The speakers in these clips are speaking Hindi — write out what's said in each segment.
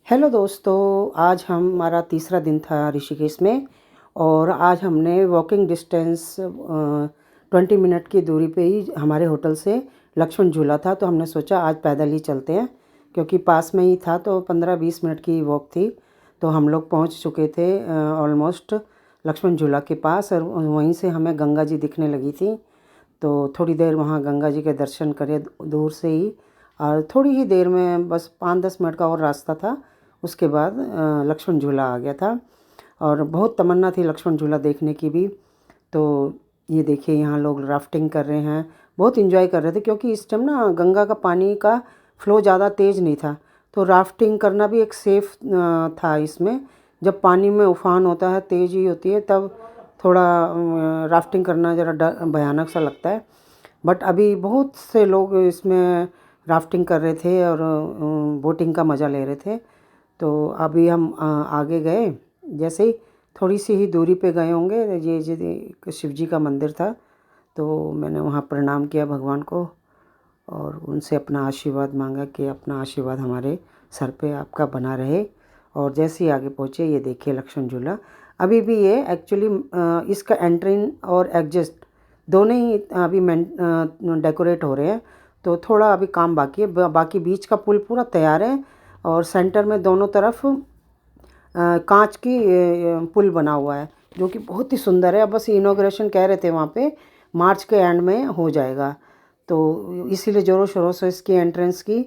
हेलो दोस्तों, आज हमारा तीसरा दिन था ऋषिकेश में। और आज हमने वॉकिंग डिस्टेंस 20 मिनट की दूरी पे ही हमारे होटल से लक्ष्मण झूला था। तो हमने सोचा आज पैदल ही चलते हैं, क्योंकि पास में ही था, तो 15-20 मिनट की वॉक थी। तो हम लोग पहुंच चुके थे ऑलमोस्ट लक्ष्मण झूला के पास, और वहीं से हमें गंगा जी दिखने लगी थी। तो थोड़ी देर वहाँ गंगा जी के दर्शन करे दूर से ही, और थोड़ी ही देर में बस 5-10 मिनट का और रास्ता था। उसके बाद लक्ष्मण झूला आ गया था, और बहुत तमन्ना थी लक्ष्मण झूला देखने की भी। तो ये देखिए, यहाँ लोग राफ्टिंग कर रहे हैं, बहुत इन्जॉय कर रहे थे, क्योंकि इस टाइम ना गंगा का पानी का फ़्लो ज़्यादा तेज़ नहीं था। तो राफ्टिंग करना भी एक सेफ़ था इसमें। जब पानी में उफान होता है, तेज़ ही होती है, तब थोड़ा राफ्टिंग करना ज़रा भयानक सा लगता है। बट अभी बहुत से लोग इसमें राफ्टिंग कर रहे थे और बोटिंग का मज़ा ले रहे थे। तो अभी हम आगे गए, जैसे ही थोड़ी सी ही दूरी पे गए होंगे, ये शिव जी का मंदिर था। तो मैंने वहाँ प्रणाम किया भगवान को, और उनसे अपना आशीर्वाद मांगा कि अपना आशीर्वाद हमारे सर पे आपका बना रहे। और जैसे ही आगे पहुँचे, ये देखिए लक्ष्मण झूला। अभी भी ये एक्चुअली इसका एंट्रिंग और एग्जिट दोनों ही अभी डेकोरेट हो रहे हैं। तो थोड़ा अभी काम बाकी है, बाकी बीच का पुल पूरा तैयार है, और सेंटर में दोनों तरफ कांच की पुल बना हुआ है, जो कि बहुत ही सुंदर है। अब बस इनॉग्रेशन कह रहे थे वहाँ पे मार्च के एंड में हो जाएगा। तो इसीलिए ज़ोरों शोरों से इसकी एंट्रेंस की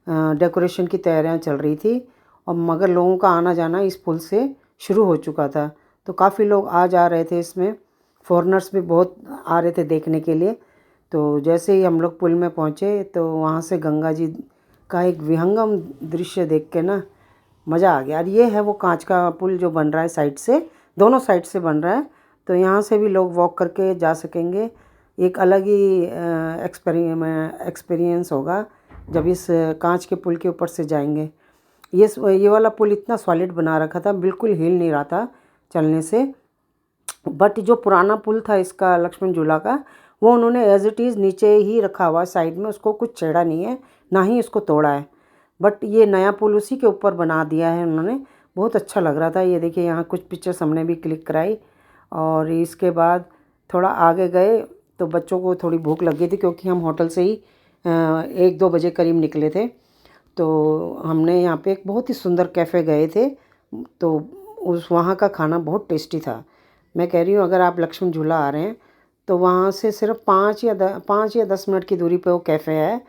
डेकोरेशन की तैयारियां चल रही थी। और मगर लोगों का आना जाना इस पुल से शुरू हो चुका था, तो काफ़ी लोग आ जा रहे थे इसमें। फॉरेनर्स भी बहुत आ रहे थे देखने के लिए। तो जैसे ही हम लोग पुल में पहुँचे, तो वहाँ से गंगा जी का एक विहंगम दृश्य देख के ना मज़ा आ गया। और ये है वो कांच का पुल जो बन रहा है साइड से, दोनों साइड से बन रहा है। तो यहाँ से भी लोग वॉक करके जा सकेंगे। एक अलग ही एक्सपीरियंस होगा जब इस कांच के पुल के ऊपर से जाएंगे। ये वाला पुल इतना सॉलिड बना रखा था, बिल्कुल हिल नहीं रहा था चलने से। बट जो पुराना पुल था इसका लक्ष्मण झूला का, वो उन्होंने एज इट इज़ नीचे ही रखा हुआ साइड में, उसको कुछ छेड़ा नहीं है, ना ही इसको तोड़ा है। बट ये नया पुल उसी के ऊपर बना दिया है उन्होंने। बहुत अच्छा लग रहा था। ये देखिए, यहाँ कुछ पिक्चर्स हमने भी क्लिक कराई। और इसके बाद थोड़ा आगे गए, तो बच्चों को थोड़ी भूख लग गई थी, क्योंकि हम होटल से ही 1-2 बजे करीब निकले थे। तो हमने यहाँ पे एक बहुत ही सुंदर कैफ़े गए थे। तो उस वहाँ का खाना बहुत टेस्टी था। मैं कह रही हूँ, अगर आप लक्ष्मण झूला आ रहे हैं तो वहाँ से सिर्फ 5 या 10 मिनट की दूरी पे वो कैफ़े है।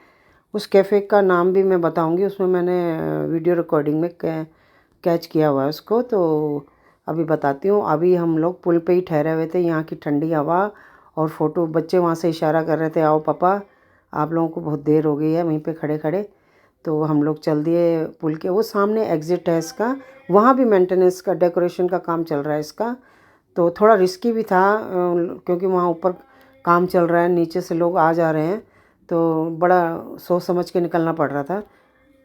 उस कैफ़े का नाम भी मैं बताऊंगी, उसमें मैंने वीडियो रिकॉर्डिंग में कैच किया हुआ है उसको। तो अभी बताती हूँ। अभी हम लोग पुल पे ही ठहरे हुए थे, यहाँ की ठंडी हवा और फ़ोटो। बच्चे वहाँ से इशारा कर रहे थे, आओ पापा, आप लोगों को बहुत देर हो गई है वहीं पे खड़े खड़े। तो हम लोग चल दिए पुल के। वो सामने एग्ज़िट है इसका, वहाँ भी मेंटेनेंस का, डेकोरेशन का काम चल रहा है इसका। तो थोड़ा रिस्की भी था, क्योंकि वहाँ ऊपर काम चल रहा है, नीचे से लोग आ जा रहे हैं। तो बड़ा सोच समझ के निकलना पड़ रहा था,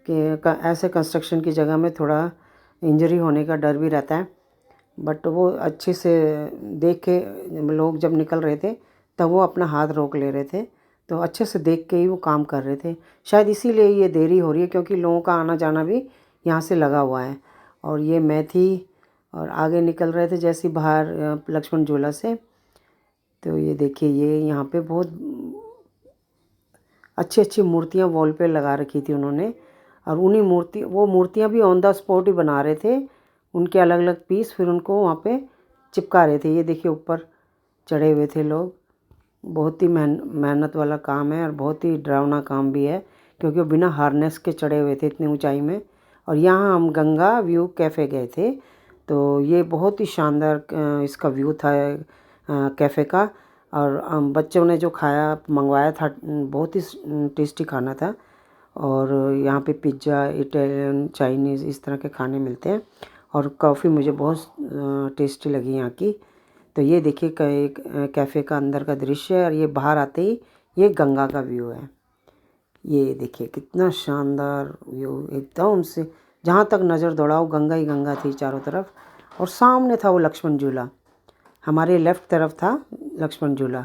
कि ऐसे कंस्ट्रक्शन की जगह में थोड़ा इंजरी होने का डर भी रहता है। बट वो अच्छे से देख के लोग जब निकल रहे थे, तब वो अपना हाथ रोक ले रहे थे। तो अच्छे से देख के ही वो काम कर रहे थे। शायद इसीलिए ये देरी हो रही है, क्योंकि लोगों का आना जाना भी यहाँ से लगा हुआ है। और ये मैं थी, और आगे निकल रहे थे जैसे बाहर लक्ष्मण झूला से। तो ये देखिए, ये यहाँ पे बहुत अच्छी अच्छी मूर्तियाँ वॉल पे लगा रखी थी उन्होंने। और उन्हीं वो मूर्तियाँ भी ऑन द स्पॉट ही बना रहे थे, उनके अलग अलग पीस, फिर उनको वहाँ पे चिपका रहे थे। ये देखिए, ऊपर चढ़े हुए थे लोग। बहुत ही मेहनत वाला काम है, और बहुत ही डरावना काम भी है, क्योंकि वो बिना हार्नेस के चढ़े हुए थे इतनी ऊंचाई में। और यहाँ हम गंगा व्यू कैफ़े गए थे। तो ये बहुत ही शानदार इसका व्यू था कैफ़े का। और बच्चों ने जो खाया मंगवाया था, बहुत ही टेस्टी खाना था। और यहाँ पे पिज़्ज़ा, इटालियन, चाइनीज़, इस तरह के खाने मिलते हैं। और कॉफ़ी मुझे बहुत टेस्टी लगी यहाँ की। तो ये देखिए, एक कैफ़े का अंदर का दृश्य है, और ये बाहर आते ही ये गंगा का व्यू है। ये देखिए कितना शानदार व्यू, एकदम से जहाँ तक नज़र दौड़ाओ गंगा ही गंगा थी चारों तरफ। और सामने था वो लक्ष्मण झूला, हमारे लेफ़्ट तरफ था लक्ष्मण झूला।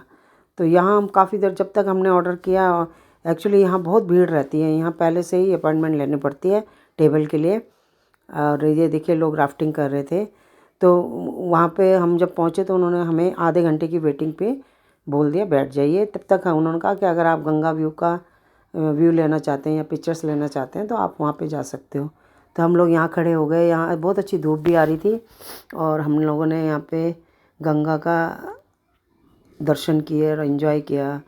तो यहाँ हम काफ़ी देर, जब तक हमने ऑर्डर किया, एक्चुअली यहाँ बहुत भीड़ रहती है, यहाँ पहले से ही अपॉइंटमेंट लेनी पड़ती है टेबल के लिए। और ये देखिए लोग राफ्टिंग कर रहे थे। तो वहाँ पे हम जब पहुँचे तो उन्होंने हमें आधे घंटे की वेटिंग पे बोल दिया बैठ जाइए। तब तक उन्होंने कहा कि अगर आप गंगा व्यू का व्यू लेना चाहते हैं या पिक्चर्स लेना चाहते हैं तो आप वहाँ पे जा सकते हो। तो हम लोग यहाँ खड़े हो गए। यहाँ बहुत अच्छी धूप भी आ रही थी और हम लोगों ने यहाँ पे गंगा का दर्शन किए और एंजॉय किया।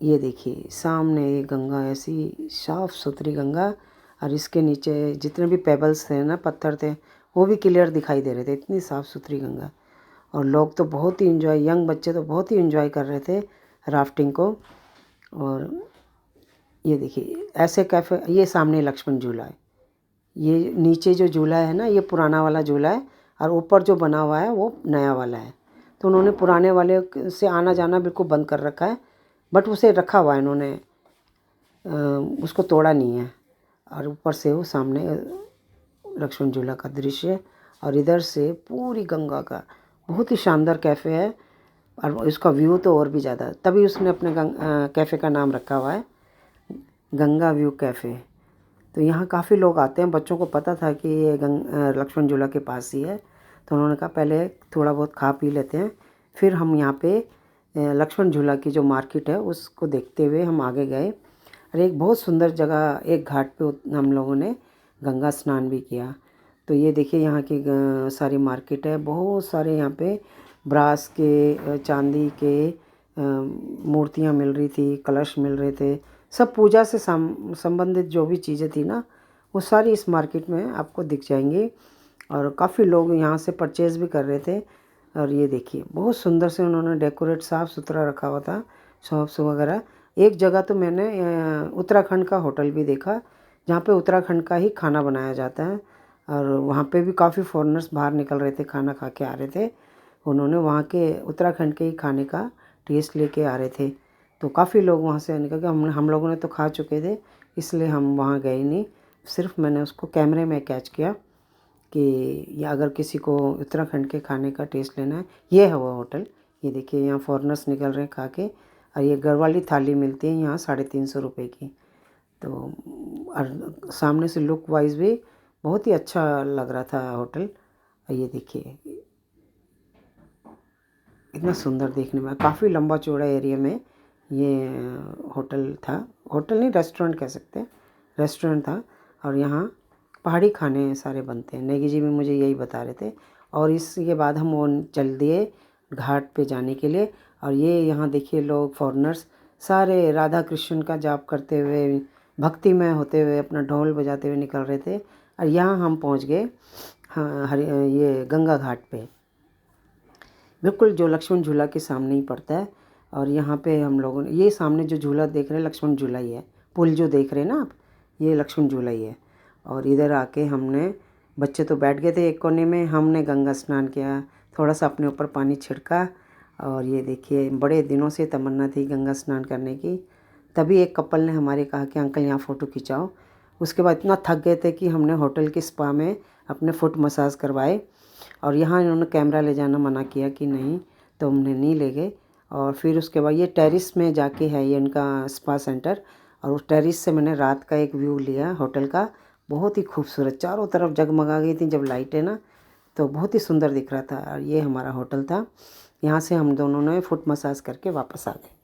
ये देखिए सामने ये गंगा, ऐसी साफ़ सुथरी गंगा, और इसके नीचे जितने भी पेबल्स थे ना, पत्थर थे, वो भी क्लियर दिखाई दे रहे थे। इतनी साफ़ सुथरी गंगा। और लोग तो बहुत ही इन्जॉय, यंग बच्चे तो बहुत ही इन्जॉय कर रहे थे राफ्टिंग को। और ये देखिए ऐसे कैफ़े, ये सामने लक्ष्मण झूला है। ये नीचे जो झूला है ना, ये पुराना वाला झूला है, और ऊपर जो बना हुआ है वो नया वाला है। तो उन्होंने पुराने वाले से आना जाना बिल्कुल बंद कर रखा है, बट उसे रखा हुआ है इन्होंने, उसको तोड़ा नहीं है। और ऊपर से वो सामने लक्ष्मण झूला का दृश्य, और इधर से पूरी गंगा का बहुत ही शानदार कैफ़े है। और इसका व्यू तो और भी ज़्यादा, तभी उसने अपने कैफ़े का नाम रखा हुआ है गंगा व्यू कैफ़े। तो यहाँ काफ़ी लोग आते हैं। बच्चों को पता था कि ये लक्ष्मण झूला के पास ही है, तो उन्होंने कहा पहले थोड़ा बहुत खा पी लेते हैं, फिर हम यहाँ पे लक्ष्मण झूला की जो मार्केट है उसको देखते हुए हम आगे गए। और एक बहुत सुंदर जगह, एक घाट पे हम लोगों ने गंगा स्नान भी किया। तो ये देखिए यहाँ की सारी मार्केट है। बहुत सारे यहाँ पे ब्रास के, चांदी के मूर्तियाँ मिल रही थी, कलश मिल रहे थे। सब पूजा से संबंधित जो भी चीज़ें थी ना, वो सारी इस मार्केट में आपको दिख जाएंगी। और काफ़ी लोग यहाँ से परचेज़ भी कर रहे थे। और ये देखिए बहुत सुंदर से उन्होंने डेकोरेट, साफ़ सुथरा रखा हुआ था, शॉप्स वगैरह। एक जगह तो मैंने उत्तराखंड का होटल भी देखा, जहाँ पे उत्तराखंड का ही खाना बनाया जाता है। और वहाँ पे भी काफ़ी फॉरेनर्स बाहर निकल रहे थे, खाना खा के आ रहे थे। उन्होंने वहाँ के उत्तराखंड के ही खाने का टेस्ट लेके आ रहे थे। तो काफ़ी लोग वहाँ से निकल के, हम लोगों ने तो खा चुके थे, इसलिए हम वहाँ गए नहीं। सिर्फ मैंने उसको कैमरे में कैच किया कि या अगर किसी को उत्तराखंड के खाने का टेस्ट लेना है, ये है वो होटल। ये देखिए यहाँ फॉरेनर्स निकल रहे हैं खा के। और ये गढ़वाली थाली मिलती है यहाँ 350 रुपये की। तो और सामने से लुक वाइज भी बहुत ही अच्छा लग रहा था होटल। ये देखिए इतना सुंदर देखने में, काफ़ी लंबा चौड़ा एरिया में ये होटल था। होटल नहीं, रेस्टोरेंट कह सकते हैं, रेस्टोरेंट था। और यहाँ पहाड़ी खाने सारे बनते हैं। नेगी जी भी मुझे यही बता रहे थे। और इसके बाद हम वो चल दिए घाट पे जाने के लिए। और ये यहाँ देखिए लोग, फॉरेनर्स सारे राधा कृष्ण का जाप करते हुए, भक्तिमय होते हुए, अपना ढोल बजाते हुए निकल रहे थे। और यहाँ हम पहुँच गए हाँ ये गंगा घाट पे, बिल्कुल जो लक्ष्मण झूला के सामने ही पड़ता है। और यहाँ पे हम लोगों ने, ये सामने जो झूला देख रहे हैं लक्ष्मण झूला ही है। पुल जो देख रहे हैं ना आप, ये लक्ष्मण झूला ही है। और इधर आके हमने, बच्चे तो बैठ गए थे एक कोने में, हमने गंगा स्नान किया, थोड़ा सा अपने ऊपर पानी छिड़का। और ये देखिए बड़े दिनों से तमन्ना थी गंगा स्नान करने की। तभी एक कपल ने हमारे कहा कि अंकल यहाँ फ़ोटो खिंचाओ। उसके बाद इतना थक गए थे कि हमने होटल के स्पा में अपने फुट मसाज करवाए। और यहाँ इन्होंने कैमरा ले जाना मना किया कि नहीं, तो हमने नहीं ले गए। और फिर उसके बाद ये टेरिस में जाके है ये इनका स्पा सेंटर। और उस टेरिस से मैंने रात का एक व्यू लिया होटल का, बहुत ही खूबसूरत, चारों तरफ जगमगा गई थी जब लाइटें ना, तो बहुत ही सुंदर दिख रहा था। और ये हमारा होटल था। यहाँ से हम दोनों ने फुट मसाज करके वापस आ गए।